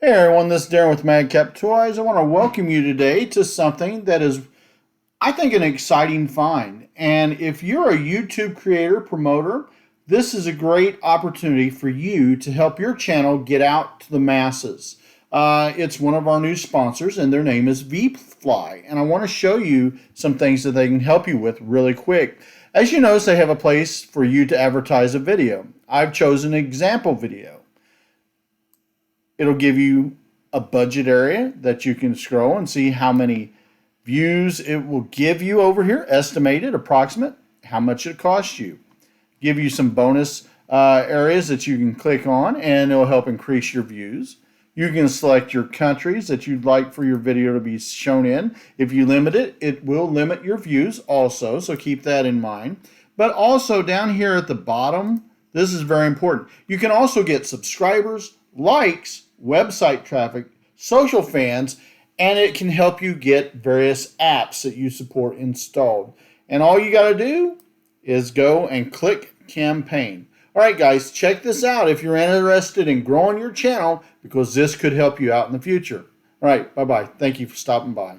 Hey everyone, this is Daren with Madcap Toys. I want to welcome you today to something that is, I think, an exciting find. And if you're a YouTube creator, promoter, this is a great opportunity for you to help your channel get out to the masses. It's one of our new sponsors, and their name is Veefly. And I want to show you some things that they can help you with really quick. As you notice, they have a place for you to advertise a video. I've chosen an example video. It'll give you a budget area that you can scroll and see how many views it will give you over here, estimated, approximate, how much it costs you. Give you some bonus areas that you can click on, and it'll help increase your views. You can select your countries that you'd like for your video to be shown in. If you limit it, it will limit your views also, so keep that in mind. But also down here at the bottom, this is very important. You can also get subscribers, likes, website traffic, social fans, and it can help you get various apps that you support installed. And all you got to do is go and click campaign. All right, guys, check this out if you're interested in growing your channel, because this could help you out in the future. All right, bye-bye. Thank you for stopping by.